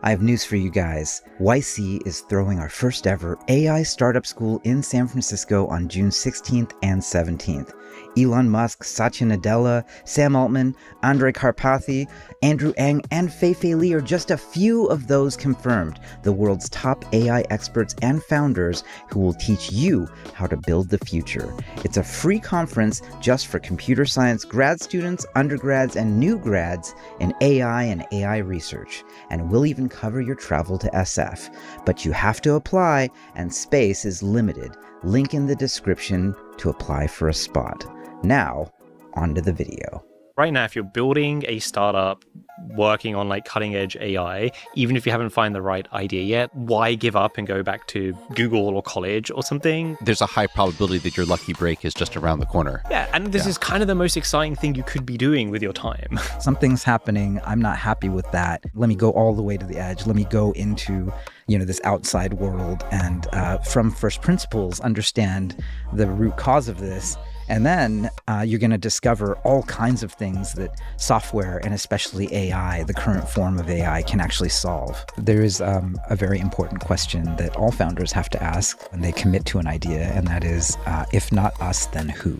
I have news for you guys. YC is throwing our first ever AI startup school in San Francisco on June 16th and 17th. Elon Musk, Satya Nadella, Sam Altman, Andrei Karpathy, Andrew Ng, and Fei-Fei Li are just a few of those confirmed, the world's top AI experts and founders who will teach you how to build the future. It's a free conference just for computer science grad students, undergrads, and new grads in AI and AI research. And we'll even cover your travel to SF. But you have to apply, and space is limited. Link in the description to apply for a spot. Now, on to the video. Right now, if you're building a startup working on like cutting edge AI, even if you haven't found the right idea yet, why give up and go back to Google or college or something? There's a high probability that your lucky break is just around the corner. Yeah, and this is kind of the most exciting thing you could be doing with your time. Something's happening. I'm not happy with that. Let me go all the way to the edge. Let me go into, this outside world and from first principles, understand the root cause of this. And then you're going to discover all kinds of things that software and especially AI, the current form of AI, can actually solve. There is a very important question that all founders have to ask when they commit to an idea, and that is, if not us, then who?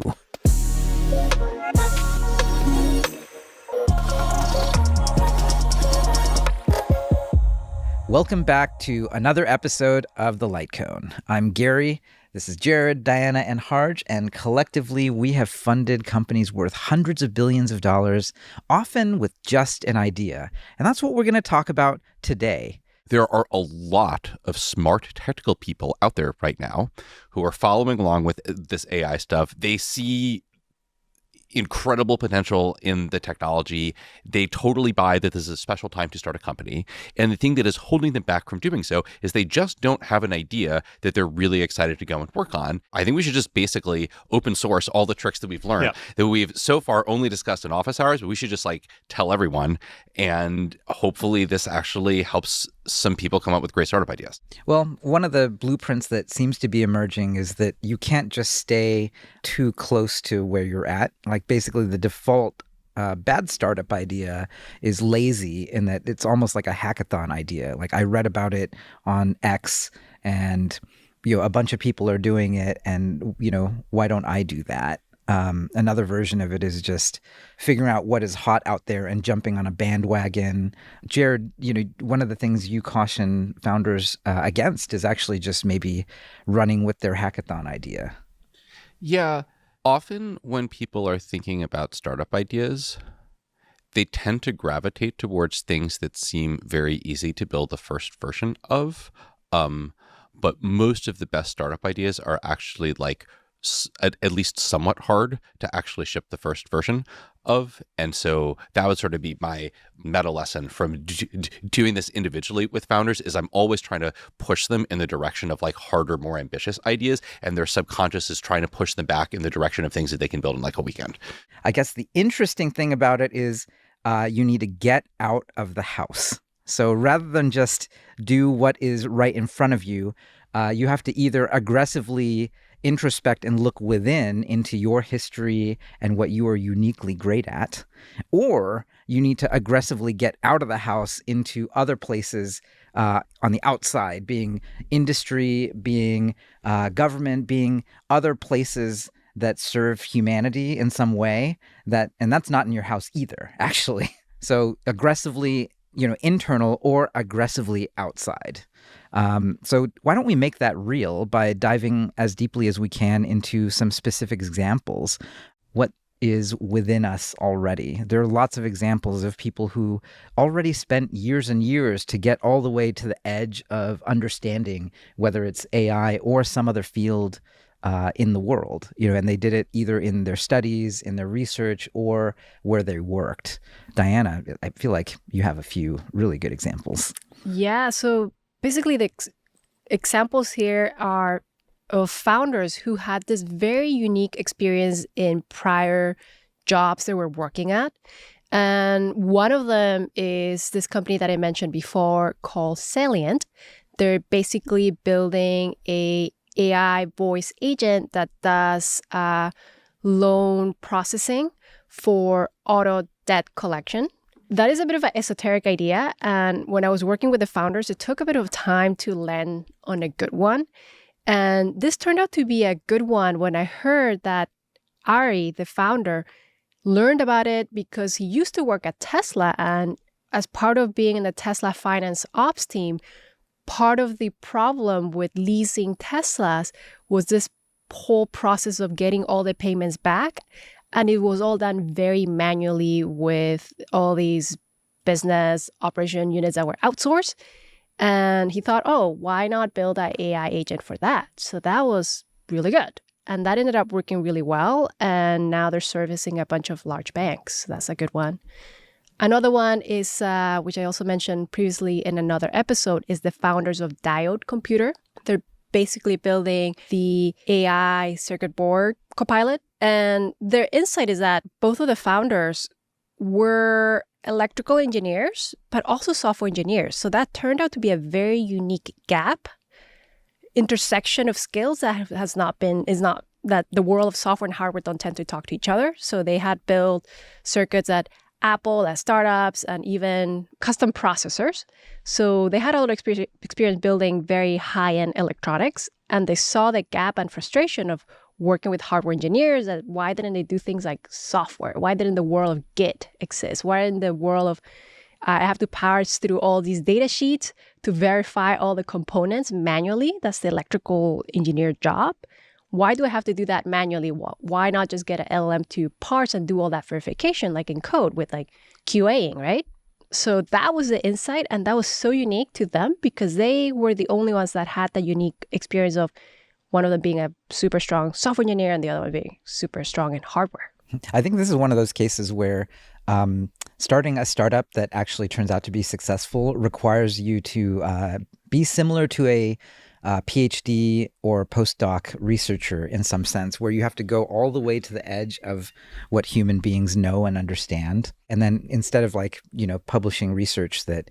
Welcome back to another episode of The Light Cone. I'm Gary. This is Jared, Diana, and Harj, and collectively we have funded companies worth hundreds of billions of dollars, often with just an idea. And that's what we're going to talk about today. There are a lot of smart technical people out there right now who are following along with this AI stuff. They see incredible potential in the technology. They totally buy that this is a special time to start a company. And the thing that is holding them back from doing so is they just don't have an idea that they're really excited to go and work on. I think we should just basically open source all the tricks that we've learned that we've so far only discussed in office hours, but we should just tell everyone. And hopefully this actually helps some people come up with great startup ideas. Well, one of the blueprints that seems to be emerging is that you can't just stay too close to where you're at. Basically the default bad startup idea is lazy in that it's almost like a hackathon idea. I read about it on X and, a bunch of people are doing it and, why don't I do that? Another version of it is just figuring out what is hot out there and jumping on a bandwagon. Jared, one of the things you caution founders against is actually just maybe running with their hackathon idea. Yeah. Often when people are thinking about startup ideas, they tend to gravitate towards things that seem very easy to build the first version of. But most of the best startup ideas are actually at least somewhat hard to actually ship the first version of. And so that would sort of be my meta lesson from doing this individually with founders is I'm always trying to push them in the direction of harder, more ambitious ideas. And their subconscious is trying to push them back in the direction of things that they can build in a weekend. I guess the interesting thing about it is you need to get out of the house. So rather than just do what is right in front of you, you have to either aggressively introspect and look within into your history and what you are uniquely great at, or you need to aggressively get out of the house into other places on the outside, being industry, being government, being other places that serve humanity in some way, and that's not in your house either, actually. So aggressively, internal or aggressively outside. So why don't we make that real by diving as deeply as we can into some specific examples? What is within us already? There are lots of examples of people who already spent years and years to get all the way to the edge of understanding whether it's AI or some other field in the world, and they did it either in their studies, in their research, or where they worked. Diana, I feel like you have a few really good examples. Yeah, so basically the examples here are of founders who had this very unique experience in prior jobs they were working at. And one of them is this company that I mentioned before called Salient. They're basically building a AI voice agent that does loan processing for auto debt collection. that is a bit of an esoteric idea. And when I was working with the founders, it took a bit of time to land on a good one. And this turned out to be a good one when I heard that Ari, the founder, learned about it because he used to work at Tesla. And as part of being in the Tesla finance ops team, part of the problem with leasing Teslas was this whole process of getting all the payments back. And it was all done very manually with all these business operation units that were outsourced. And he thought, oh, why not build an AI agent for that? So that was really good. And that ended up working really well. And now they're servicing a bunch of large banks. So that's a good one. Another one is, which I also mentioned previously in another episode, is the founders of Diode Computer. They're basically building the AI circuit board copilot. And their insight is that both of the founders were electrical engineers, but also software engineers. So that turned out to be a very unique gap, intersection of skills that that the world of software and hardware don't tend to talk to each other. So they had built circuits at Apple, at startups, and even custom processors. So they had a lot of experience building very high-end electronics, and they saw the gap and frustration of working with hardware engineers. That why didn't they do things like software? Why didn't the world of Git exist? Why in the world of I have to parse through all these data sheets to verify all the components manually? That's the electrical engineer job. Why do I have to do that manually? Why not just get an LLM to parse and do all that verification like in code with like QAing, right? So that was the insight, and that was so unique to them because they were the only ones that had that unique experience of one of them being a super strong software engineer and the other one being super strong in hardware. I think this is one of those cases where starting a startup that actually turns out to be successful requires you to be similar to a PhD or postdoc researcher in some sense, where you have to go all the way to the edge of what human beings know and understand. And then instead of publishing research that,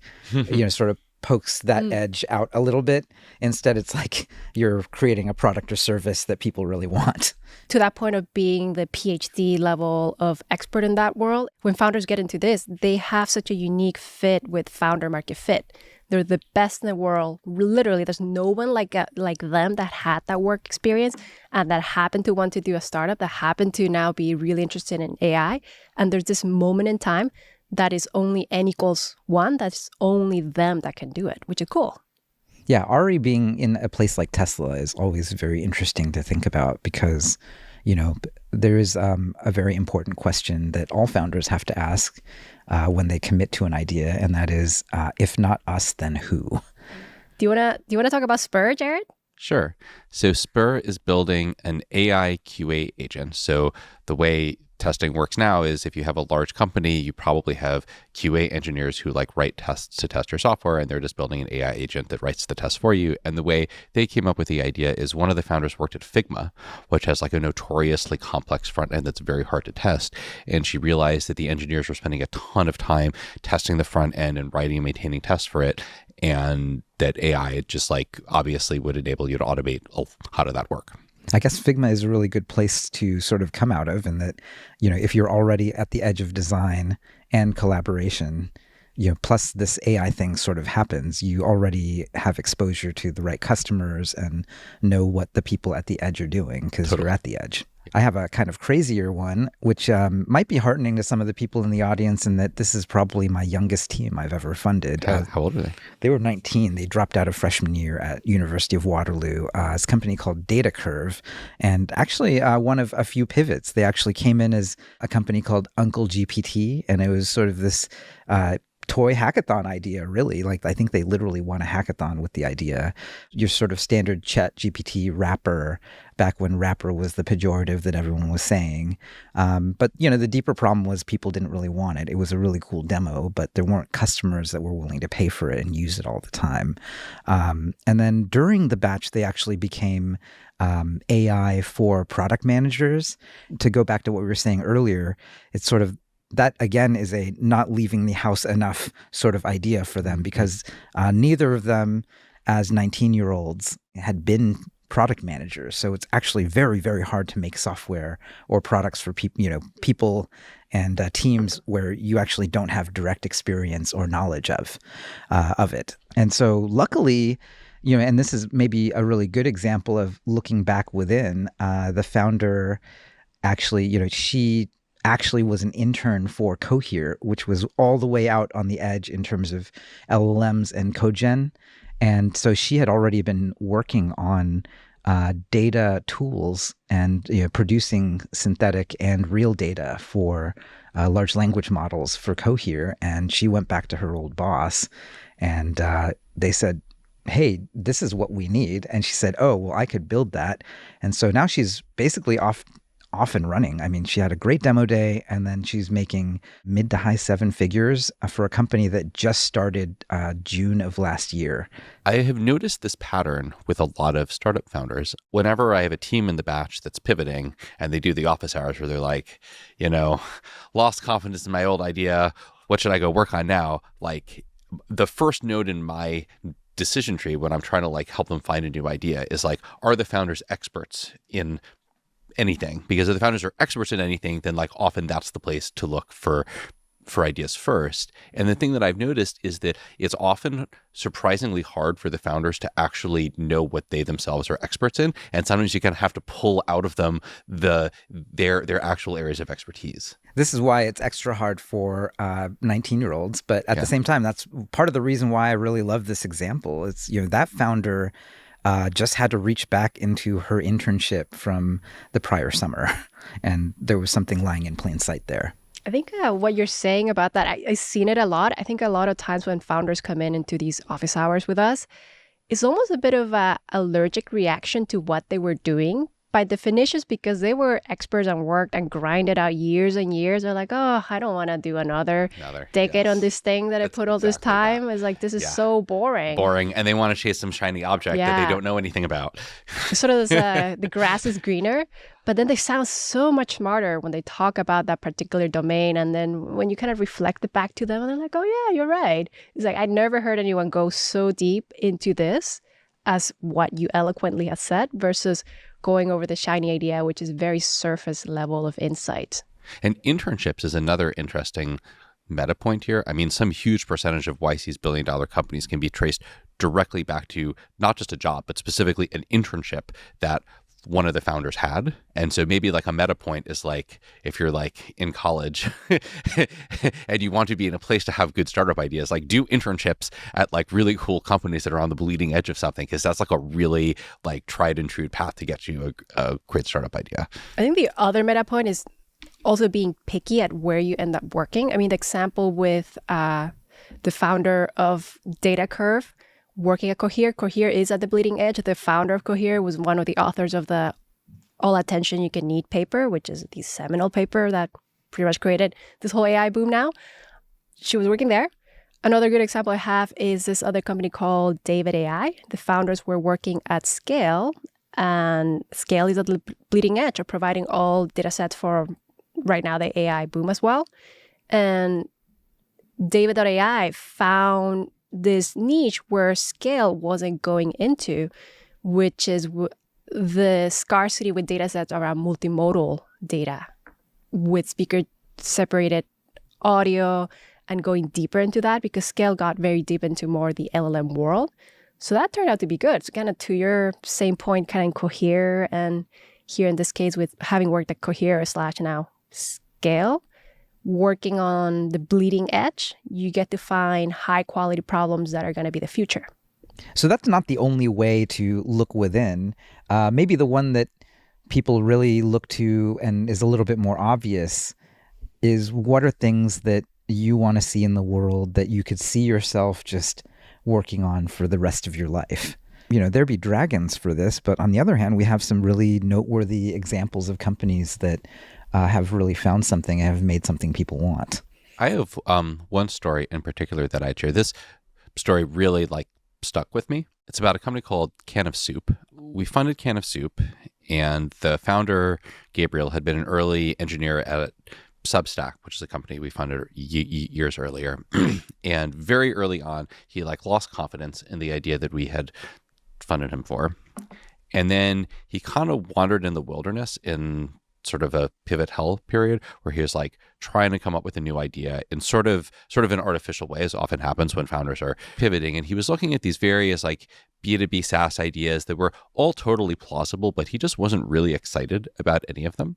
sort of pokes that edge out a little bit, instead it's like you're creating a product or service that people really want. To that point of being the PhD level of expert in that world, when founders get into this, they have such a unique fit with founder market fit. They're the best in the world. Literally, there's no one like them that had that work experience and that happened to want to do a startup, that happened to now be really interested in AI. And there's this moment in time that is only n equals 1. That's only them that can do it, which is cool. Yeah, Ari being in a place like Tesla is always very interesting to think about because, there is a very important question that all founders have to ask when they commit to an idea, and that is, if not us, then who? Do you wanna talk about Spur, Jared? Sure. So Spur is building an AI QA agent. So the way testing works now is if you have a large company, you probably have QA engineers who write tests to test your software, and they're just building an AI agent that writes the test for you. And the way they came up with the idea is one of the founders worked at Figma, which has a notoriously complex front end that's very hard to test. And she realized that the engineers were spending a ton of time testing the front end and writing and maintaining tests for it. And that AI just obviously would enable you to automate, how did that work? I guess Figma is a really good place to sort of come out of, in that, if you're already at the edge of design and collaboration, plus this AI thing sort of happens, you already have exposure to the right customers and know what the people at the edge are doing because you're at the edge. I have a kind of crazier one, which might be heartening to some of the people in the audience, in that this is probably my youngest team I've ever funded. How old are they? They were 19. They dropped out of freshman year at University of Waterloo. It's a company called Data Curve, and actually one of a few pivots. They actually came in as a company called Uncle GPT, and it was sort of this toy hackathon idea, really. I think they literally won a hackathon with the idea. Your sort of standard Chat GPT wrapper, back when wrapper was the pejorative that everyone was saying. But, the deeper problem was people didn't really want it. It was a really cool demo, but there weren't customers that were willing to pay for it and use it all the time. And then during the batch, they actually became AI for product managers. To go back to what we were saying earlier, it's sort of that, again, is a not leaving the house enough sort of idea for them, because neither of them as 19-year-olds had been product managers. So it's actually very, very hard to make software or products for people and teams where you actually don't have direct experience or knowledge of it. And so luckily, and this is maybe a really good example of looking back within, the founder actually, she actually was an intern for Cohere, which was all the way out on the edge in terms of LLMs and code gen. And so she had already been working on data tools and producing synthetic and real data for large language models for Cohere. And she went back to her old boss and they said, hey, this is what we need. And she said, oh, well, I could build that. And so now she's basically off and running. I mean, she had a great demo day, and then she's making mid to high seven figures for a company that just started June of last year. I have noticed this pattern with a lot of startup founders. Whenever I have a team in the batch that's pivoting and they do the office hours where they're like, lost confidence in my old idea, what should I go work on now? Like, the first node in my decision tree when I'm trying to help them find a new idea is are the founders experts in anything? Because if the founders are experts in anything, then often that's the place to look for ideas first. And the thing that I've noticed is that it's often surprisingly hard for the founders to actually know what they themselves are experts in. And sometimes you kind of have to pull out of them their actual areas of expertise. This is why it's extra hard for 19-year-olds. But at the same time, that's part of the reason why I really love this example. It's, that founder just had to reach back into her internship from the prior summer. And there was something lying in plain sight there. I think what you're saying about that, I've seen it a lot. I think a lot of times when founders come into these office hours with us, it's almost a bit of an allergic reaction to what they were doing. By definitions, because they were experts and worked and grinded out years and years. They're like, oh, I don't want to do another decade on this thing that I put all this time. It's like, this is so boring. Boring. And they want to chase some shiny object that they don't know anything about. Sort of this, the grass is greener, but then they sound so much smarter when they talk about that particular domain. And then when you kind of reflect it back to them, and they're like, oh, yeah, you're right. It's like, I never heard anyone go so deep into this as what you eloquently have said versus going over the shiny idea, which is very surface level of insight. And internships is another interesting meta point here. I mean, some huge percentage of YC's billion-dollar companies can be traced directly back to not just a job, but specifically an internship that one of the founders had. And so maybe a meta point is if you're in college and you want to be in a place to have good startup ideas, do internships at really cool companies that are on the bleeding edge of something, because that's a really tried and true path to get you a great startup idea. I think the other meta point is also being picky at where you end up working. I mean, the example with the founder of Data Curve working at Cohere. Cohere is at the bleeding edge. The founder of Cohere was one of the authors of the All Attention You Can Need paper, which is the seminal paper that pretty much created this whole AI boom now. She was working there. Another good example I have is this other company called David AI. The founders were working at Scale, and Scale is at the bleeding edge of providing all data sets for right now the AI boom as well. And David.ai found this niche where Scale wasn't going into, which is the scarcity with data sets around multimodal data with speaker separated audio and going deeper into that, because Scale got very deep into more the LLM world. So that turned out to be good. So kind of to your same point, kind of Cohere, and here in this case with having worked at Cohere / now Scale, working on the bleeding edge, you get to find high quality problems that are going to be the future. So that's not the only way to look within. Maybe the one that people really look to and is a little bit more obvious is, what are things that you want to see in the world that you could see yourself just working on for the rest of your life? There'd be dragons for this, but on the other hand, we have some really noteworthy examples of companies that have really found something and have made something people want. I have one story in particular that I'd share. This story really stuck with me. It's about a company called Can of Soup. We funded Can of Soup, and the founder, Gabriel, had been an early engineer at Substack, which is a company we funded years earlier. And very early on, he lost confidence in the idea that we had funded him for. And then he kind of wandered in the wilderness in sort of a pivot hell period where he was like trying to come up with a new idea in sort of an artificial way, as often happens when founders are pivoting. And he was looking at these various like B2B SaaS ideas that were all totally plausible, but he just wasn't really excited about any of them.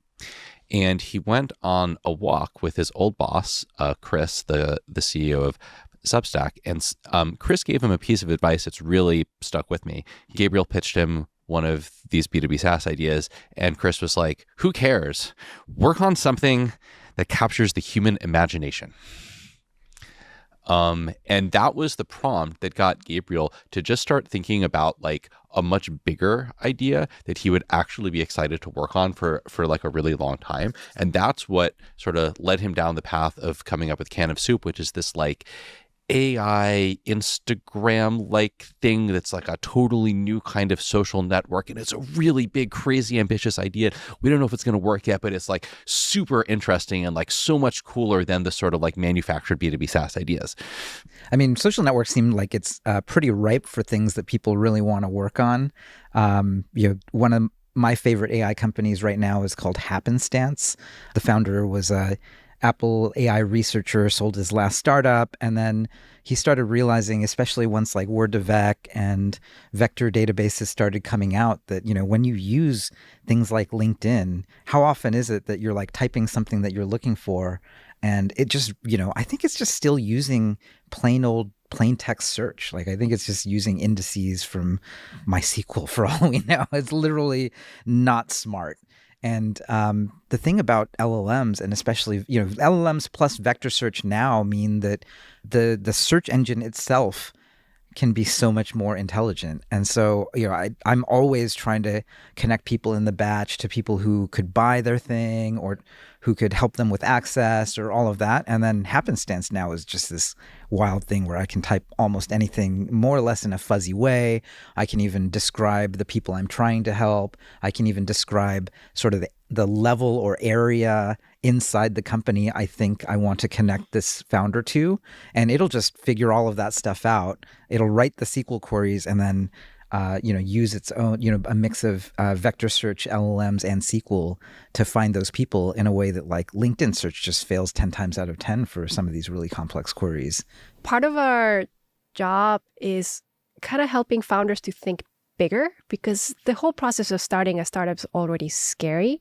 And he went on a walk with his old boss, Chris, the CEO of Substack. And Chris gave him a piece of advice that's really stuck with me. Gabriel pitched him one of these B2B SaaS ideas, and Chris was like, who cares? Work on something that captures the human imagination. And that was the prompt that got Gabriel to just start thinking about like a much bigger idea that he would actually be excited to work on for like a really long time. And that's what sort of led him down the path of coming up with Can of Soup, which is this like AI Instagram like thing that's like a totally new kind of social network, and it's a really big, crazy, ambitious idea. We don't know if it's going to work yet, but it's like super interesting and like so much cooler than the sort of like manufactured B2B SaaS ideas. I mean, social networks seem like it's pretty ripe for things that people really want to work on. One of my favorite AI companies right now is called Happenstance. The founder was a Apple AI researcher, sold his last startup, and then he started realizing, especially once like Word2Vec and vector databases started coming out, that, when you use things like LinkedIn, how often is it that you're like typing something that you're looking for, and it just, I think it's just still using plain text search. Like, I think it's just using indices from MySQL for all we know. It's literally not smart. And the thing about LLMs, and especially, LLMs plus vector search now mean that the search engine itself can be so much more intelligent. And so, I'm always trying to connect people in the batch to people who could buy their thing or who could help them with access or all of that. And then Happenstance now is just this wild thing where I can type almost anything more or less in a fuzzy way. I can even describe the people I'm trying to help. I can even describe sort of the level or area inside the company I think I want to connect this founder to. And it'll just figure all of that stuff out. It'll write the SQL queries and then use its own, a mix of vector search, LLMs, and SQL to find those people in a way that like LinkedIn search just fails 10 times out of 10 for some of these really complex queries. Part of our job is kind of helping founders to think bigger, because the whole process of starting a startup is already scary.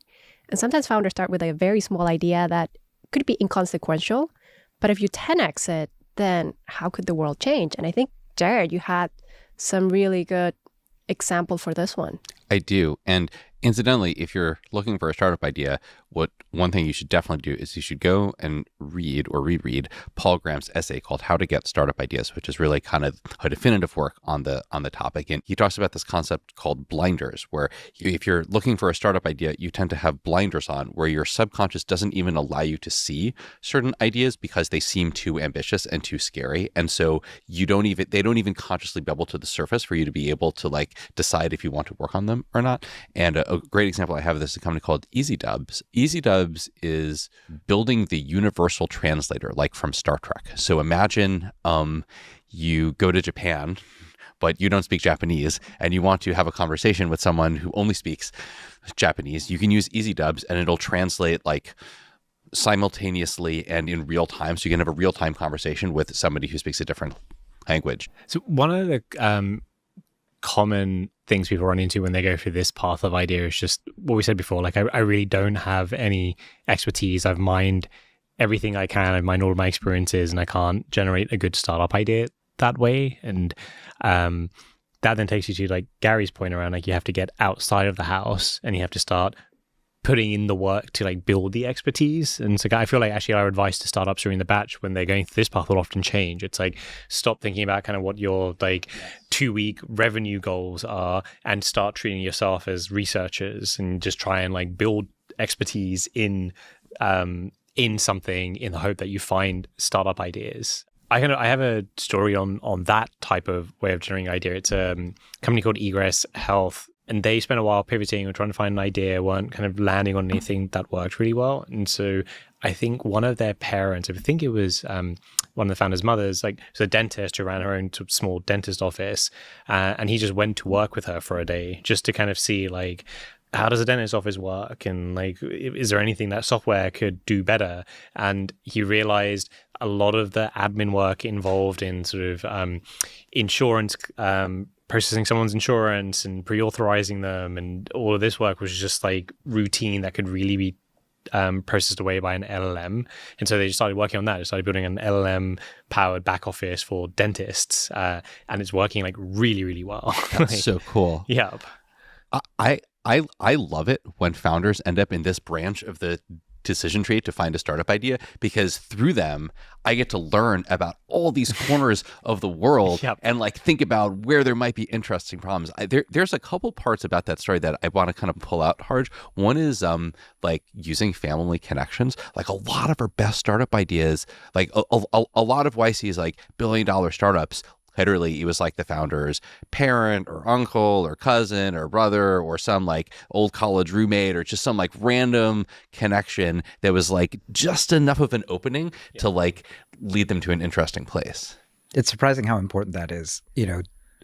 And sometimes founders start with a very small idea that could be inconsequential. But if you 10x it, then how could the world change? And I think, Jared, you had some really good example for this one. I do. And incidentally, if you're looking for a startup idea, one thing you should definitely do is you should go and read or reread Paul Graham's essay called How to Get Startup Ideas, which is really kind of a definitive work on the topic. And he talks about this concept called blinders, where if you're looking for a startup idea, you tend to have blinders on where your subconscious doesn't even allow you to see certain ideas because they seem too ambitious and too scary. And so they don't even consciously bubble to the surface for you to be able to like decide if you want to work on them or not. And a great example I have of this is a company called EasyDubs. EasyDubs is building the universal translator, like from Star Trek. So imagine you go to Japan, but you don't speak Japanese, and you want to have a conversation with someone who only speaks Japanese. You can use EasyDubs, and it'll translate like simultaneously and in real time. So you can have a real-time conversation with somebody who speaks a different language. So one of the common things people run into when they go through this path of idea is just what we said before. Like, I really don't have any expertise. I've mined everything I can. I've mined all of my experiences, and I can't generate a good startup idea that way. And that then takes you to like Gary's point around like you have to get outside of the house and you have to start putting in the work to like build the expertise. And so I feel like actually our advice to startups during the batch when they're going through this path will often change. It's like, stop thinking about kind of what your like 2-week revenue goals are and start treating yourself as researchers and just try and like build expertise in something in the hope that you find startup ideas. I have a story on that type of way of generating idea. It's a company called Egress Health. And they spent a while pivoting or trying to find an idea, weren't kind of landing on anything that worked really well. And so I think one of their parents, I think it was one of the founders' mothers, like was a dentist who ran her own small dentist office. And he just went to work with her for a day just to kind of see like, how does a dentist office work? And like, is there anything that software could do better? And he realized a lot of the admin work involved in sort of insurance, processing someone's insurance and pre-authorizing them, and all of this work was just like routine that could really be processed away by an LLM. And so they just started working on that. They started building an LLM powered back office for dentists, and it's working like really, really well. That's so cool. Yeah. I love it when founders end up in this branch of the decision tree to find a startup idea, because through them I get to learn about all these corners of the world and like think about where there might be interesting problems. There's a couple parts about that story that I want to kind of pull out, Harj. One is like using family connections. Like a lot of our best startup ideas, like a lot of YC's like billion-dollar startups, literally, it was like the founder's parent or uncle or cousin or brother or some like old college roommate or just some like random connection that was like just enough of an opening to like lead them to an interesting place. It's surprising how important that is. You know,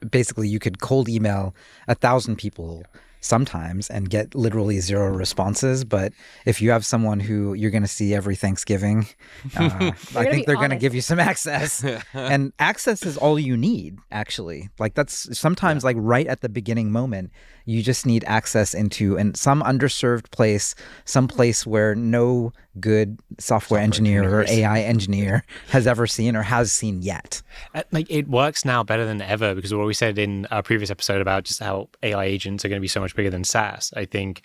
basically you could cold email 1,000 people sometimes and get literally 0 responses. But if you have someone who you're going to see every Thanksgiving, I think they're going to give you some access. And access is all you need, actually. Like that's sometimes like right at the beginning moment, you just need access into some underserved place, some place where no good software engineer or AI engineer has ever seen or has seen yet. Like it works now better than ever, because what we said in our previous episode about just how AI agents are going to be so much bigger than SaaS. I think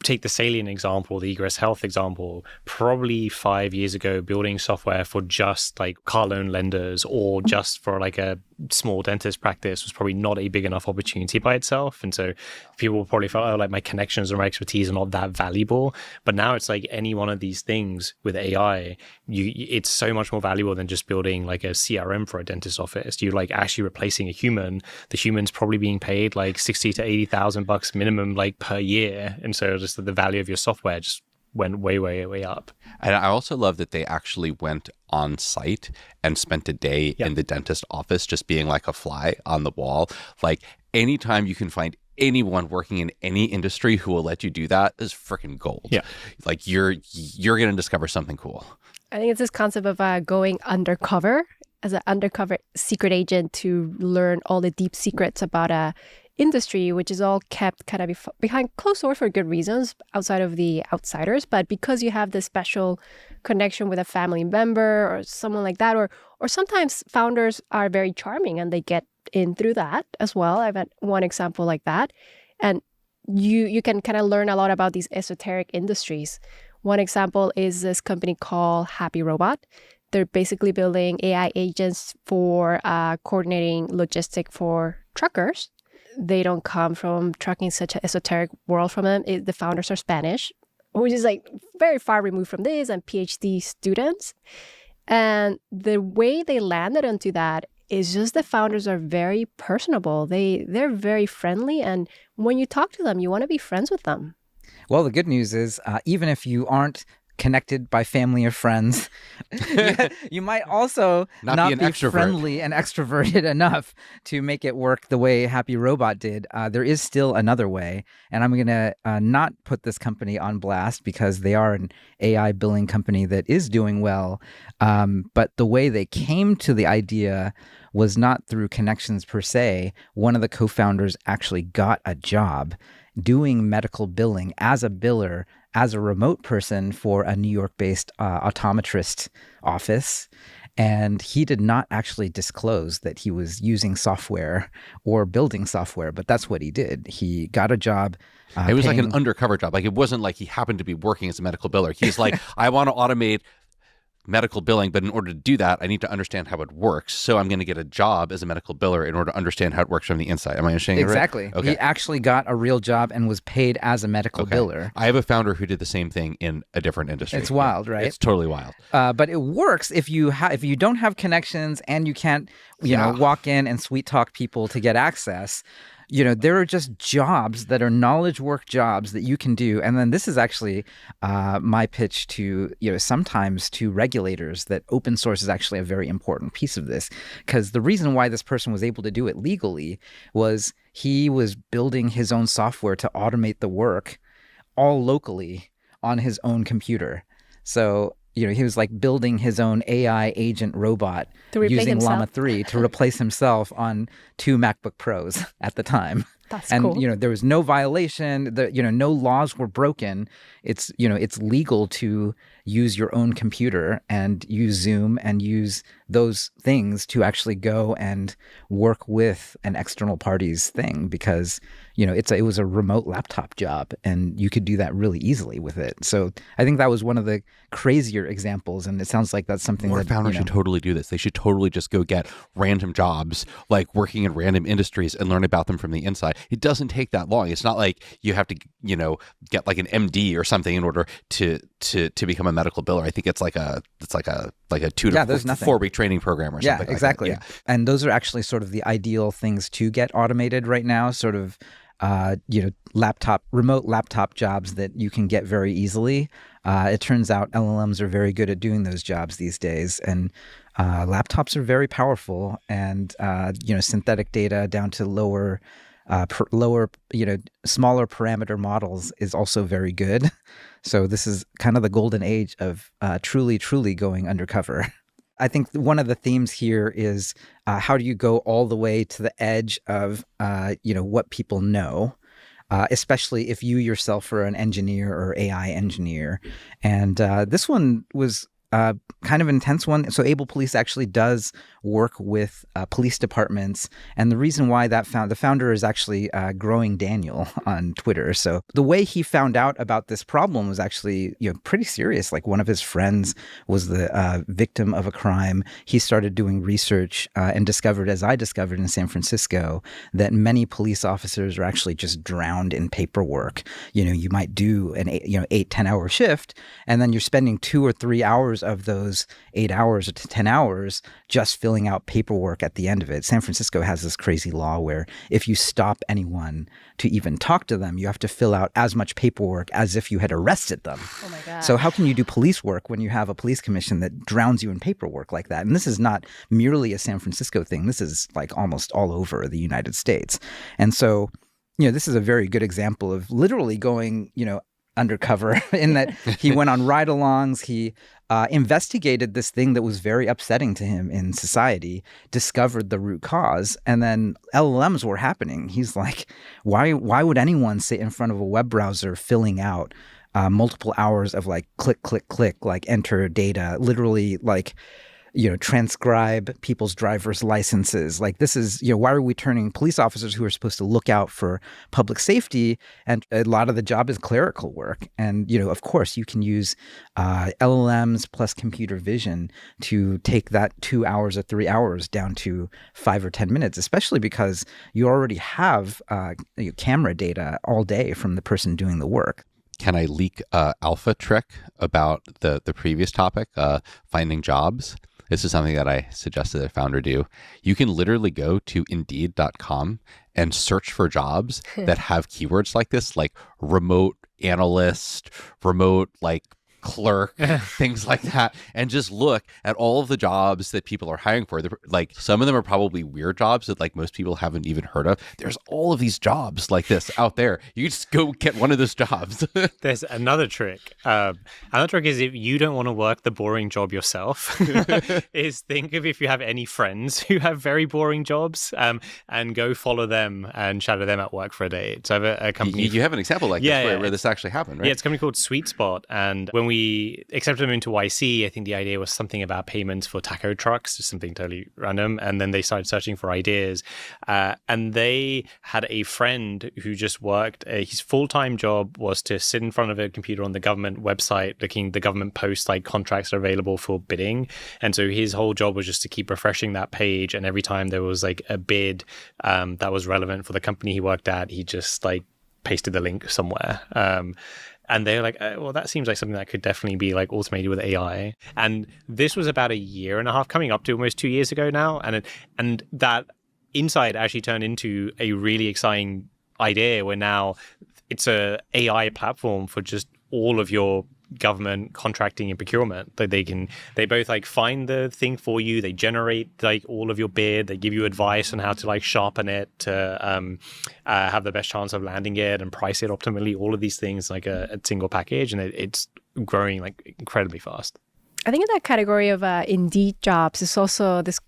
take the Salient example, the Egress Health example, probably 5 years ago, building software for just like car loan lenders or just for like a small dentist practice was probably not a big enough opportunity by itself. And so people probably felt, oh, like my connections or my expertise are not that valuable. But now it's like any one of these things with AI, it's so much more valuable than just building like a CRM for a dentist office. You're like actually replacing a human. The human's probably being paid like 60 to 80,000 bucks minimum like per year. And so just the value of your software just went way, way, way up. And I also love that they actually went on site and spent a day in the dentist office just being like a fly on the wall. Like anytime you can find anyone working in any industry who will let you do that is freaking gold. Yeah. Like you're going to discover something cool. I think it's this concept of going undercover as an undercover secret agent to learn all the deep secrets about a industry, which is all kept kind of behind closed doors for good reasons outside of the outsiders. But because you have this special connection with a family member or someone like that, or sometimes founders are very charming and they get in through that as well. I've had one example like that. And you can kind of learn a lot about these esoteric industries. One example is this company called Happy Robot. They're basically building AI agents for coordinating logistic for truckers. They don't come from trucking, such an esoteric world from them. The founders are Spanish, which is like very far removed from this, and PhD students. And the way they landed onto that is just the founders are very personable. They're very friendly. And when you talk to them, you want to be friends with them. Well, the good news is even if you aren't connected by family or friends, you might also not be friendly and extroverted enough to make it work the way Happy Robot did. There is still another way, and I'm going to not put this company on blast because they are an AI billing company that is doing well. But the way they came to the idea was not through connections per se. One of the co-founders actually got a job doing medical billing as a biller, as a remote person for a New York-based optometrist office. And he did not actually disclose that he was using software or building software, but that's what he did. He got a job. It was like an undercover job. Like it wasn't like he happened to be working as a medical biller. He's like, I want to automate medical billing, but in order to do that, I need to understand how it works. So I'm going to get a job as a medical biller in order to understand how it works from the inside. Am I understanding it right? Exactly. Okay. He actually got a real job and was paid as a medical biller. I have a founder who did the same thing in a different industry. It's wild, right? It's totally wild. But it works if you don't have connections and you can't, walk in and sweet talk people to get access. there are just jobs that are knowledge work jobs that you can do. And then this is actually my pitch to, sometimes to regulators, that open source is actually a very important piece of this. Because the reason why this person was able to do it legally was he was building his own software to automate the work all locally on his own computer. So, he was like building his own AI agent robot using Llama 3 to replace himself on 2 MacBook Pros at the time. That's and, cool. There was no violation, no laws were broken. It's legal to use your own computer and use Zoom and use those things to actually go and work with an external party's thing, because, it was a remote laptop job and you could do that really easily with it. So I think that was one of the crazier examples. And it sounds like that's something More that founders should totally do this. They should totally just go get random jobs, like working in random industries, and learn about them from the inside. It doesn't take that long. It's not like you have to, get like an MD or something in order to become a medical biller. I think it's like a 2 to 4 week training program or something. Yeah, exactly. Like that. Yeah. And those are actually sort of the ideal things to get automated right now, sort of, remote laptop jobs that you can get very easily. It turns out LLMs are very good at doing those jobs these days. And laptops are very powerful, and, synthetic data down to lower, smaller parameter models is also very good. So this is kind of the golden age of truly going undercover. I think one of the themes here is how do you go all the way to the edge of, what people know, especially if you yourself are an engineer or AI engineer. And this one was kind of an intense one. So Able Police actually does work with police departments. And the reason why the founder is actually Growing Daniel on Twitter. So the way he found out about this problem was actually pretty serious. Like, one of his friends was the victim of a crime. He started doing research and discovered, as I discovered in San Francisco, that many police officers are actually just drowned in paperwork. You might do an 8-10 hour shift, and then you're spending 2 or 3 hours of those 8 hours to 10 hours just filling out paperwork at the end of it. San Francisco has this crazy law where if you stop anyone to even talk to them, you have to fill out as much paperwork as if you had arrested them. Oh my God. So how can you do police work when you have a police commission that drowns you in paperwork like that? And this is not merely a San Francisco thing. This is like almost all over the United States. And so, this is a very good example of literally going, undercover, in that he went on ride-alongs. He investigated this thing that was very upsetting to him in society, discovered the root cause, and then LLMs were happening. He's like, why would anyone sit in front of a web browser filling out multiple hours of like click, click, click, like enter data, literally like, transcribe people's driver's licenses. Like, this is, why are we turning police officers who are supposed to look out for public safety? And a lot of the job is clerical work. And, of course, you can use LLMs plus computer vision to take that 2 hours or 3 hours down to 5 or 10 minutes, especially because you already have camera data all day from the person doing the work. Can I leak alpha trick about the previous topic, finding jobs? This is something that I suggested a founder do. You can literally go to Indeed.com and search for jobs that have keywords like this, like remote analyst, remote like clerk, things like that, and just look at all of the jobs that people are hiring for. Like, some of them are probably weird jobs that like most people haven't even heard of. There's all of these jobs like this out there. You just go get one of those jobs. There's another trick. Another trick is, if you don't want to work the boring job yourself, is think of if you have any friends who have very boring jobs, and go follow them and shadow them at work for a day. So I have a company. You have an example like this where this actually happened, right? Yeah, it's a company called Sweet Spot. And when we accepted them into YC, I think the idea was something about payments for taco trucks, just something totally random. And then they started searching for ideas. And they had a friend who just worked, his full-time job was to sit in front of a computer on the government website, looking the government posts like contracts are available for bidding. And so his whole job was just to keep refreshing that page. And every time there was like a bid that was relevant for the company he worked at, he just like pasted the link somewhere. And they're like, well, that seems like something that could definitely be like automated with AI. And this was about a year and a half, coming up to almost 2 years ago now. And that Insight actually turned into a really exciting idea where now it's a AI platform for just all of your government contracting and procurement. That they both like find the thing for you, they generate like all of your bid, they give you advice on how to like sharpen it to have the best chance of landing it and price it optimally, all of these things like a single package, and it's growing like incredibly fast. I think in that category of Indeed jobs is also this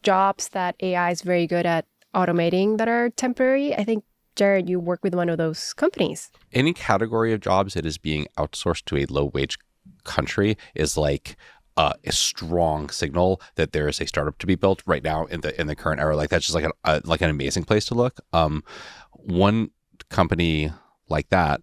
jobs that AI is very good at automating that are temporary. I think, Jared, you work with one of those companies. Any category of jobs that is being outsourced to a low-wage country is like a strong signal that there is a startup to be built right now in the current era. Like that's just like an amazing place to look. One company like that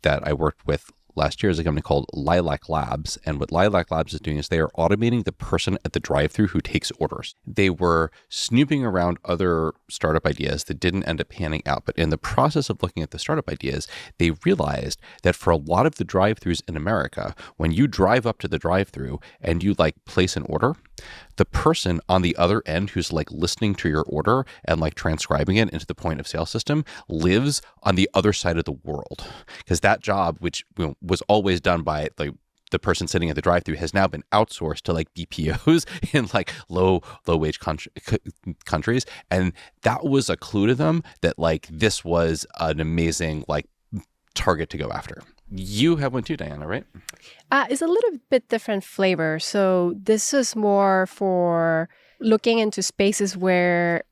I worked with last year is a company called Lilac Labs. And what Lilac Labs is doing is they are automating the person at the drive-thru who takes orders. They were snooping around other startup ideas that didn't end up panning out. But in the process of looking at the startup ideas, they realized that for a lot of the drive-thrus in America, when you drive up to the drive-thru and you like place an order, the person on the other end who's like listening to your order and like transcribing it into the point of sale system lives on the other side of the world. Because that job, which was always done by like the person sitting at the drive-thru, has now been outsourced to like BPOs in like low wage countries. And that was a clue to them that like this was an amazing like target to go after. You have one too, Diana, right? It's a little bit different flavor. So this is more for looking into spaces where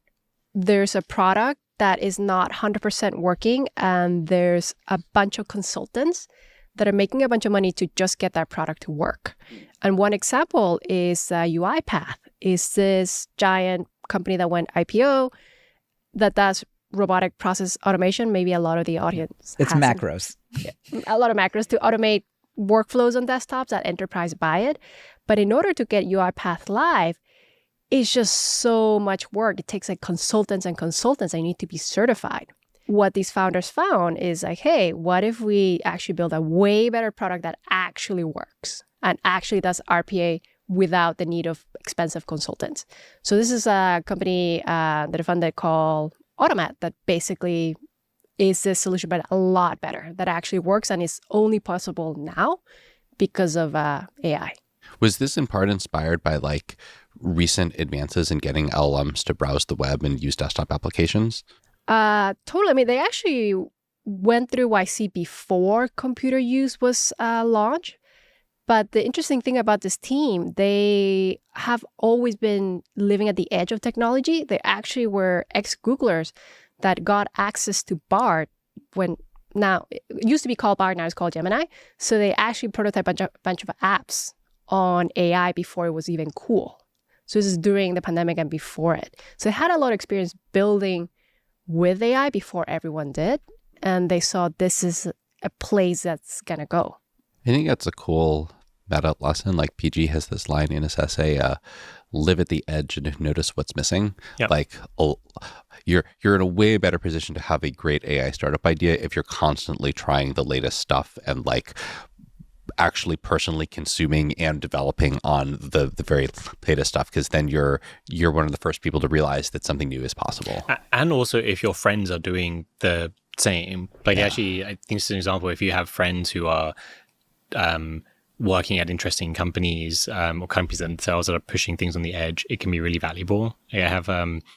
there's a product that is not 100% working and there's a bunch of consultants that are making a bunch of money to just get that product to work. And one example is UiPath. Is this giant company that went IPO that does robotic process automation. Maybe a lot of the audience It's macros. A lot of macros to automate workflows on desktops that enterprise buy it. But in order to get UiPath live, it's just so much work. It takes like consultants and consultants. They need to be certified. What these founders found is like, hey, what if we actually build a way better product that actually works and actually does RPA without the need of expensive consultants? So this is a company that I funded called Automat that basically is this solution, but a lot better, that actually works and is only possible now because of AI. Was this in part inspired by like recent advances in getting LLMs to browse the web and use desktop applications? Totally. I mean, they actually went through YC before computer use was launched. But the interesting thing about this team, they have always been living at the edge of technology. They actually were ex-Googlers that got access to Bard when now it used to be called Bard, now it's called Gemini. So they actually prototyped a bunch of apps on AI before it was even cool. So this is during the pandemic and before it. So they had a lot of experience building with AI before everyone did. And they saw this is a place that's going to go. I think that's a cool meta lesson. Like PG has this line in his essay, live at the edge and notice what's missing. Yep. Like you're in a way better position to have a great AI startup idea if you're constantly trying the latest stuff and like actually personally consuming and developing on the very latest stuff, because then you're one of the first people to realize that something new is possible. And also if your friends are doing the same, like actually, I think it's an example, if you have friends who are working at interesting companies or companies themselves that are pushing things on the edge, it can be really valuable. I have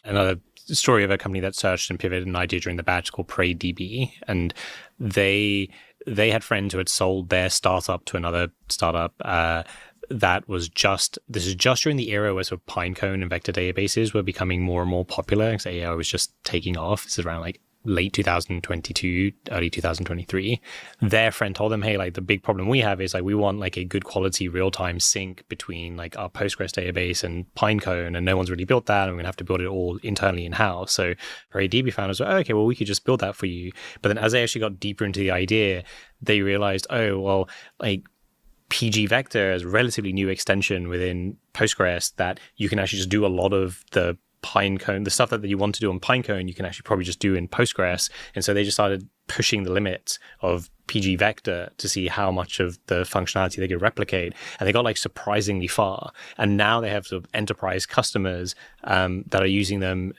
another story of a company that searched and pivoted an idea during the batch called PrayDB, and they had friends who had sold their startup to another startup that was this is just during the era where sort of Pinecone and vector databases were becoming more and more popular, because AI was just taking off. This is around like late 2022, early 2023. Their friend told them, hey, like the big problem we have is like we want like a good quality real-time sync between like our Postgres database and Pinecone, and no one's really built that, and we're gonna have to build it all internally in-house. So PrayDB founders were, okay, well, we could just build that for you. But then as they actually got deeper into the idea, they realized, oh, well, like PG Vector is a relatively new extension within Postgres that you can actually just do a lot of the Pinecone, the stuff that you want to do on Pinecone, you can actually probably just do in Postgres. And so they just started pushing the limits of PG Vector to see how much of the functionality they could replicate. And they got like surprisingly far. And now they have sort of enterprise customers that are using them,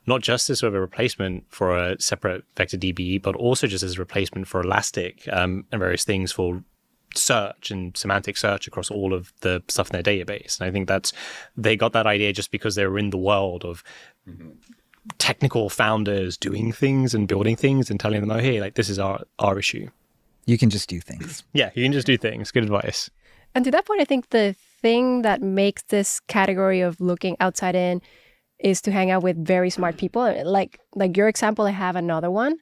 not just as sort of a replacement for a separate vector DB, but also just as a replacement for Elastic and various things for search and semantic search across all of the stuff in their database. And I think they got that idea just because they were in the world of technical founders doing things and building things and telling them, oh, hey, like this is our issue. You can just do things. Yeah, you can just do things. Good advice. And to that point, I think the thing that makes this category of looking outside in is to hang out with very smart people. Like your example, I have another one,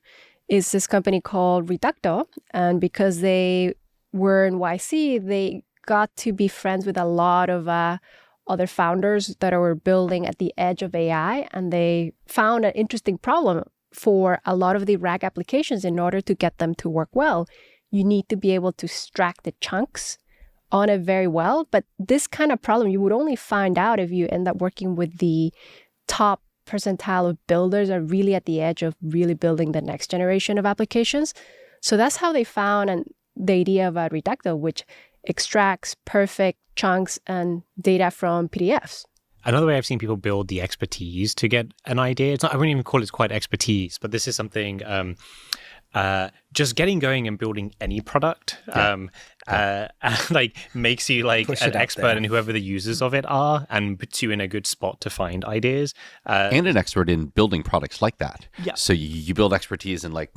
is this company called Reducto. And because they were in YC, they got to be friends with a lot of other founders that were building at the edge of AI. And they found an interesting problem for a lot of the RAG applications. In order to get them to work well, you need to be able to stack the chunks on it very well. But this kind of problem, you would only find out if you end up working with the top percentile of builders are really at the edge of really building the next generation of applications. So that's how they found the idea of a Reducto, which extracts perfect chunks and data from PDFs. Another way I've seen people build the expertise to get an idea, I wouldn't even call it quite expertise, but this is something just getting going and building any product like makes you like an expert in whoever the users of it are and puts you in a good spot to find ideas. And an expert in building products like that. Yeah. So you build expertise in like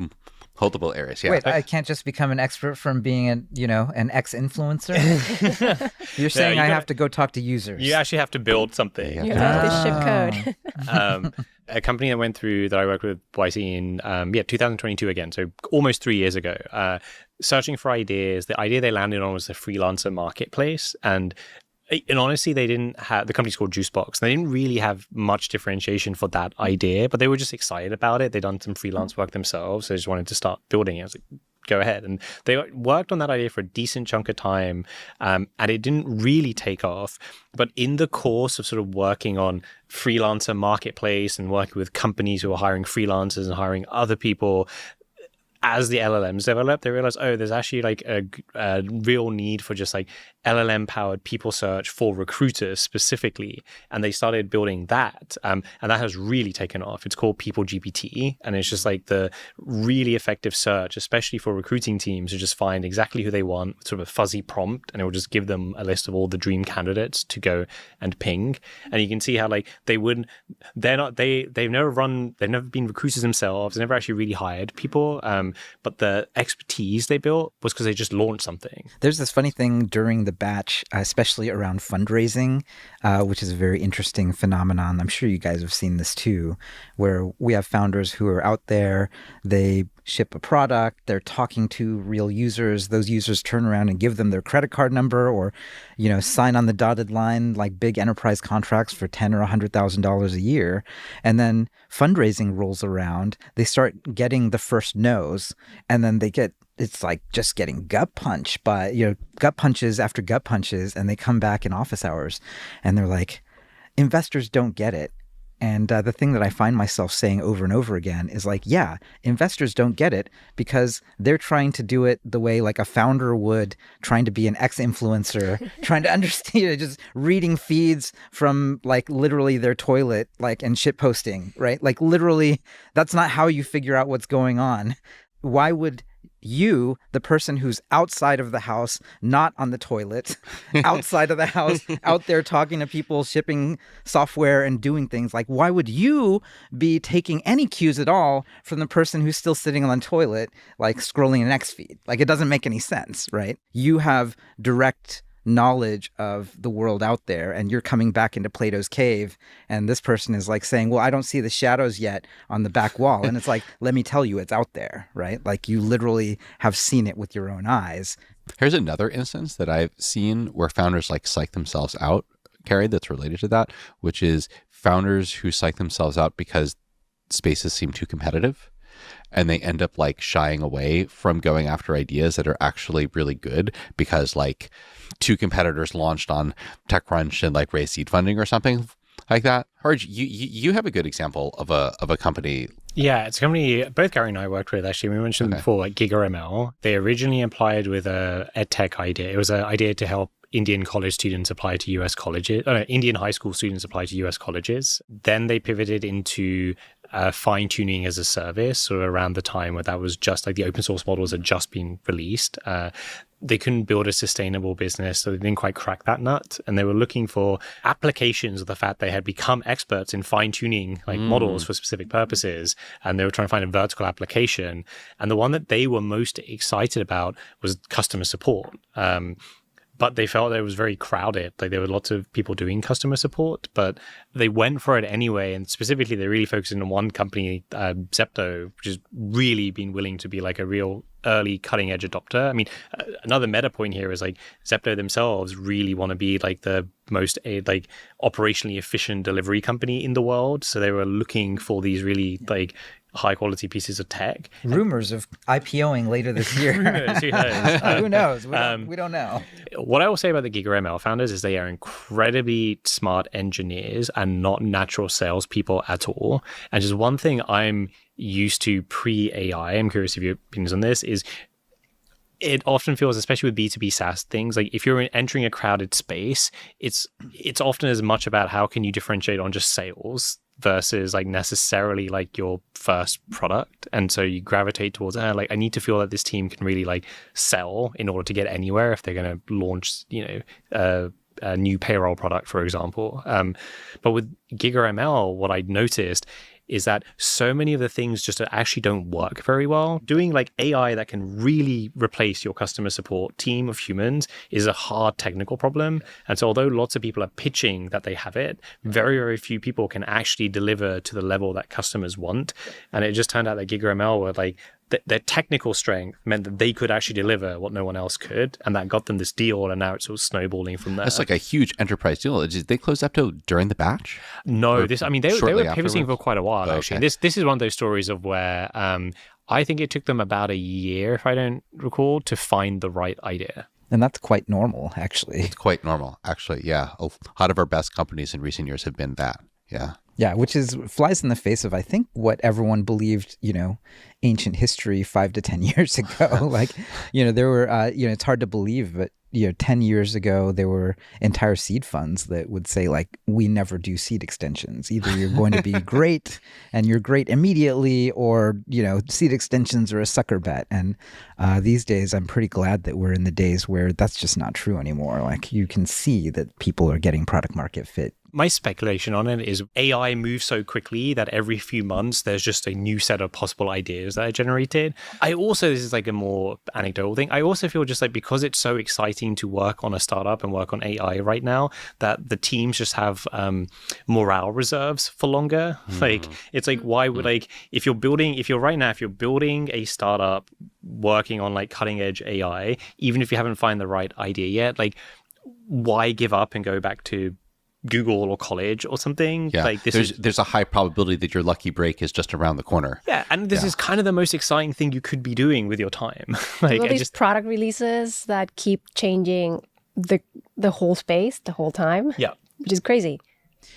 multiple areas. Yeah. Wait, I can't just become an expert from being an ex-influencer? You're saying I have to go talk to users. You actually have to build something. You have to ship code. A company that went through that I worked with YC in 2022 again, so almost 3 years ago, searching for ideas. The idea they landed on was the freelancer marketplace, and honestly, they didn't have, the company's called Juicebox. They didn't really have much differentiation for that idea, but they were just excited about it. They'd done some freelance work themselves. So they just wanted to start building it. I was like, go ahead. And they worked on that idea for a decent chunk of time, and it didn't really take off. But in the course of sort of working on freelancer marketplace and working with companies who are hiring freelancers and hiring other people, as the LLMs developed, they realized, there's actually like a real need for just like LLM-powered people search for recruiters specifically. And they started building that. And that has really taken off. It's called People GPT. And it's just like the really effective search, especially for recruiting teams who just find exactly who they want, sort of a fuzzy prompt, and it will just give them a list of all the dream candidates to go and ping. And you can see how like they've never been recruiters themselves. They never actually really hired people. But the expertise they built was because they just launched something. There's this funny thing during the batch, especially around fundraising, which is a very interesting phenomenon. I'm sure you guys have seen this too, where we have founders who are out there, they ship a product, they're talking to real users, those users turn around and give them their credit card number or, sign on the dotted line like big enterprise contracts for $10,000 or $100,000 a year. And then fundraising rolls around, they start getting the first no's, and then it's like just getting gut punched by, gut punches after gut punches, and they come back in office hours and they're like, investors don't get it. And the thing that I find myself saying over and over again is like, yeah, investors don't get it because they're trying to do it the way like a founder would, trying to be an ex-influencer, trying to understand, just reading feeds from like literally their toilet, like, and shit posting, right? Like literally, that's not how you figure out what's going on. Why would you, the person who's outside of the house, not on the toilet, outside of the house, out there talking to people, shipping software and doing things, like why would you be taking any cues at all from the person who's still sitting on the toilet, like scrolling an X feed? Like it doesn't make any sense, right? You have direct knowledge of the world out there, and you're coming back into Plato's cave, and this person is like saying, well, I don't see the shadows yet on the back wall. And it's like, let me tell you, it's out there, right? Like you literally have seen it with your own eyes. Here's another instance that I've seen where founders like psych themselves out, Garry, that's related to that, which is founders who psych themselves out because spaces seem too competitive. And they end up like shying away from going after ideas that are actually really good because like two competitors launched on TechCrunch and like raised seed funding or something. like that. Harj, you have a good example of a company. Yeah, it's a company both Garry and I worked with, actually. We mentioned them before, like GigaML. They originally applied with a edtech idea. It was an idea to help Indian college students apply to US colleges, Indian high school students apply to US colleges. Then they pivoted into fine-tuning as a service, so around the time where that was just like the open source models had just been released. They couldn't build a sustainable business, so they didn't quite crack that nut. And they were looking for applications of the fact they had become experts in fine-tuning like models for specific purposes. And they were trying to find a vertical application. And the one that they were most excited about was customer support. But they felt that it was very crowded. Like there were lots of people doing customer support, but they went for it anyway. And specifically, they really focused on one company, Zepto, which has really been willing to be like a real early cutting edge adopter. I mean, another meta point here is like Zepto themselves really want to be like the most like operationally efficient delivery company in the world. So they were looking for these really like high quality pieces of tech. Rumors of IPOing later this year. Rumors, who knows? Who knows? We don't know. What I will say about the GigaML founders is they are incredibly smart engineers and not natural salespeople at all. And just one thing I'm used to pre-AI, I'm curious if your opinions on this, is it often feels, especially with B2B SaaS things, like if you're entering a crowded space, it's often as much about how can you differentiate on just sales versus like necessarily like your first product. And so you gravitate towards like I need to feel that this team can really like sell in order to get anywhere if they're going to launch, a new payroll product, for example. But with GigaML, what I noticed is that so many of the things just actually don't work very well. Doing like AI that can really replace your customer support team of humans is a hard technical problem. And so although lots of people are pitching that they have it, very, very few people can actually deliver to the level that customers want. And it just turned out that GigaML were like, their technical strength meant that they could actually deliver what no one else could, and that got them this deal, and now it's sort of snowballing from there. That's like a huge enterprise deal. Did they close Zepto during the batch? No, they were pivoting for quite a while, actually. Okay. This is one of those stories of where I think it took them about a year, if I don't recall, to find the right idea. And that's quite normal, actually. It's quite normal, actually, yeah. A lot of our best companies in recent years have been that, yeah. Yeah, which flies in the face of, I think, what everyone believed, ancient history 5 to 10 years ago. Like, there were, it's hard to believe, but, 10 years ago, there were entire seed funds that would say, like, we never do seed extensions. Either you're going to be great and you're great immediately, or, seed extensions are a sucker bet. And these days, I'm pretty glad that we're in the days where that's just not true anymore. Like, you can see that people are getting product market fit. My speculation on it is AI moves so quickly that every few months there's just a new set of possible ideas that are generated. This is like a more anecdotal thing. I also feel just like because it's so exciting to work on a startup and work on AI right now, that the teams just have morale reserves for longer. Like it's like, why would if you're building a startup working on like cutting edge AI, even if you haven't found the right idea yet, like why give up and go back to Google or college or something? Yeah, like there's a high probability that your lucky break is just around the corner. Yeah, and this is kind of the most exciting thing you could be doing with your time. These product releases that keep changing the whole space the whole time. Yeah, which is crazy.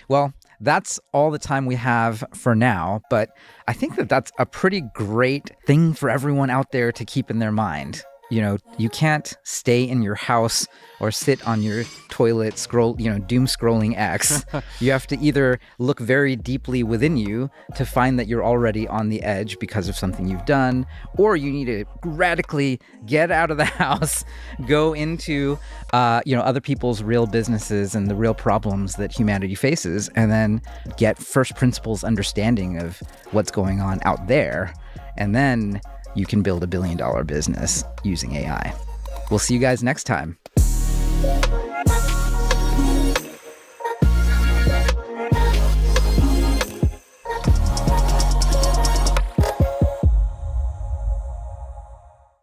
Well, that's all the time we have for now, but I think that's a pretty great thing for everyone out there to keep in their mind. You can't stay in your house or sit on your toilet, doom scrolling X. You have to either look very deeply within you to find that you're already on the edge because of something you've done, or you need to radically get out of the house, go into, other people's real businesses and the real problems that humanity faces, and then get first principles understanding of what's going on out there. And then you can build $1 billion business using AI. We'll see you guys next time.